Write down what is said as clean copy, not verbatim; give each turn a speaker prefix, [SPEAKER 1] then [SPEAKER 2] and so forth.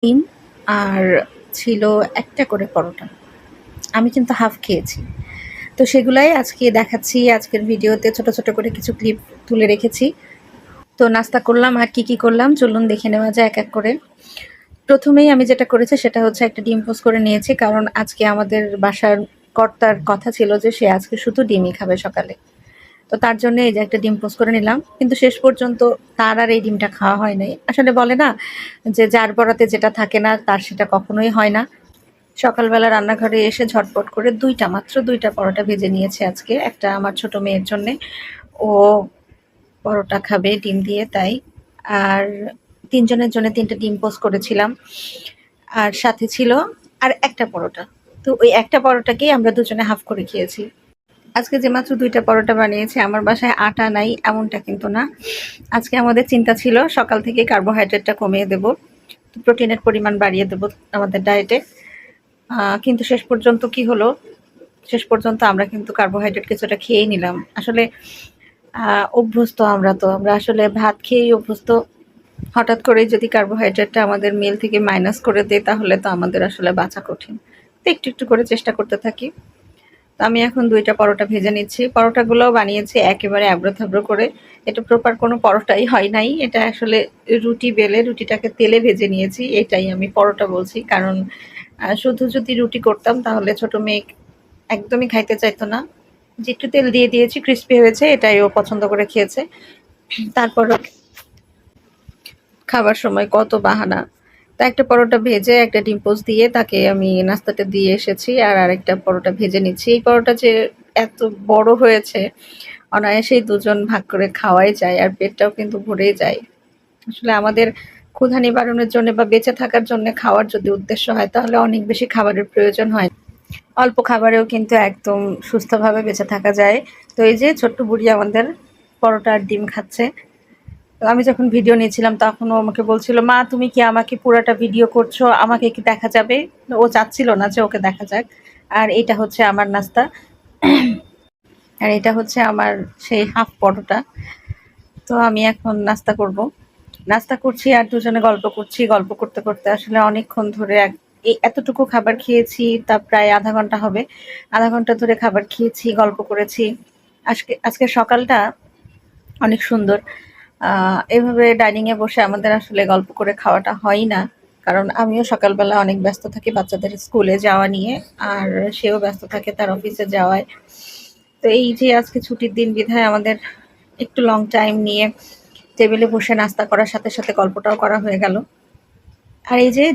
[SPEAKER 1] ডিম আর ছিল একটা করে পরোটা। আমি কিন্তু হাফ খেয়েছি। তো সেগুলাই আজকে দেখাচ্ছি। আজকের ভিডিওতে ছোট, ছোট করে কিছু ক্লিপ তুলে রেখেছি। তো নাস্তা করলাম আর কি করলাম চলুন দেখে নেওয়া যায় এক, এক করে। প্রথমেই আমি যেটা করেছি সেটা হচ্ছে একটা ডিম পোস্ট করে নিয়েছি। কারণ আজকে আমাদের বাসার কর্তার কথা ছিল যে সে আজকে শুধু ডিমই খাবে সকালে। তো তার জন্য এই যে একটা ডিম পোস্ট করে নিলাম। কিন্তু শেষ পর্যন্ত তার আর এই ডিমটা খাওয়া হয় নাই। আসলে বলে না যে যার বরাতে যেটা থাকে না তার সেটা কখনোই হয় না। সকালবেলা রান্নাঘরে এসে ঝটপট করে মাত্র ২ টা পরোটা ভেজে নিয়েছি আজকে। একটা আমার ছোট মেয়ের জন্যে। ও পরোটা খাবে ডিম দিয়ে তাই। আর ৩ জনের জন্য ৩ টা ডিম পোস্ট করেছিলাম। আর সাথে ছিল আর একটা পরোটা। তো ওই একটা পরোটাকেই আমরা দুজনে হাফ করে খেয়েছি। আজকে যে মাত্র ২ টা পরোটা বানিয়েছি, আমার বাসায় আটা নাই এমনটা কিন্তু না। আজকে আমাদের চিন্তা ছিল সকাল থেকেই কার্বোহাইড্রেটটা কমিয়ে দেব। প্রোটিনের পরিমাণ বাড়িয়ে দেব আমাদের ডায়েটে। কিন্তু শেষ পর্যন্ত কি হলো? শেষ পর্যন্ত আমরা কিন্তু কার্বোহাইড্রেট কিছুটা খেয়েই নিলাম। আসলে অভ্যস্ত আমরা আসলে ভাত খেয়েই অভ্যস্ত। হঠাৎ করেই যদি কার্বোহাইড্রেটটা আমাদের মিল থেকে মাইনাস করে দেয় তাহলে তো আমাদের আসলে বাঁচা কঠিন। তো একটু, একটু করে চেষ্টা করতে থাকি। তো আমি এখন ২ টা পরোটা ভেজে নিচ্ছি। পরোটাগুলোও বানিয়েছি একেবারে এবড়ো-থেবড়ো করে। এটা প্রপার কোনো পরোটাই হয় নাই। এটা আসলে রুটি বেলে রুটিটাকে তেলে ভেজে নিয়েছি। এটাই আমি পরোটা বলছি। কারণ শুধু যদি রুটি করতাম তাহলে ছোট মেয়ে একদমই খাইতে চাইতো না। যে একটু তেল দিয়ে দিয়েছি, ক্রিস্পি হয়েছে, এটাই ও পছন্দ করে খেয়েছে। তারপরও খাবার সময় কত বাহানা। তা একটা পরোটা ভেজে একটা ডিম পোস্ট দিয়ে তাকে আমি নাস্তাটা দিয়ে এসেছি। আর আরেকটা পরোটা ভেজে নিচ্ছি। এই পরোটা যে এত বড় হয়েছে, অনায়াসেই দুজন ভাগ করে খাওয়াই যায় আর পেটটাও কিন্তু ভরেই যায়। আসলে আমাদের ক্ষুধা নিবারণের জন্য বা বেঁচে থাকার জন্য খাওয়ার যদি উদ্দেশ্য হয় তাহলে অনেক বেশি খাবারের প্রয়োজন হয়। অল্প খাবারেও কিন্তু একদম সুস্থভাবে বেঁচে থাকা যায়। তো এই যে ছোট্ট বুড়ি আমাদের পরোটা আর ডিম খাচ্ছে। তো আমি যখন ভিডিও নিয়েছিলাম তখন ও আমাকে বলছিল, "মা তুমি কি আমাকে পুরাটা ভিডিও করছো? আমাকে কি দেখা যাবে?" ও চাচ্ছিল না যে ওকে দেখা যাক। আর এটা হচ্ছে আমার নাস্তা। আর এটা হচ্ছে আমার সেই হাফ পরোটা। তো আমি এখন নাস্তা করব। নাস্তা করছি আর দুজনে গল্প করছি। গল্প করতে, করতে আসলে অনেকক্ষণ ধরে এই এতটুকু খাবার খেয়েছি তা প্রায় ০.৫ ঘন্টা হবে। ০.৫ ঘন্টা ধরে খাবার খেয়েছি, গল্প করেছি। আজকে সকালটা অনেক সুন্দর। এভাবে ডাইনিং এ বসে আমাদের আসলে গল্প করে খাওয়াটা হয়ই না। কারণ আমিও সকালবেলা অনেক ব্যস্ত থাকি বাচ্চাদের স্কুলে যাওয়া নিয়ে। আর সেও ব্যস্ত থাকে তার অফিসে যাওয়ায়। তো এই যে আজকে ছুটির দিন বিধায় আমাদের একটু লং টাইম নিয়ে টেবিলে বসে নাস্তা করার সাথে, সাথে গল্পটাও করা হয়ে গেল। আর এই যে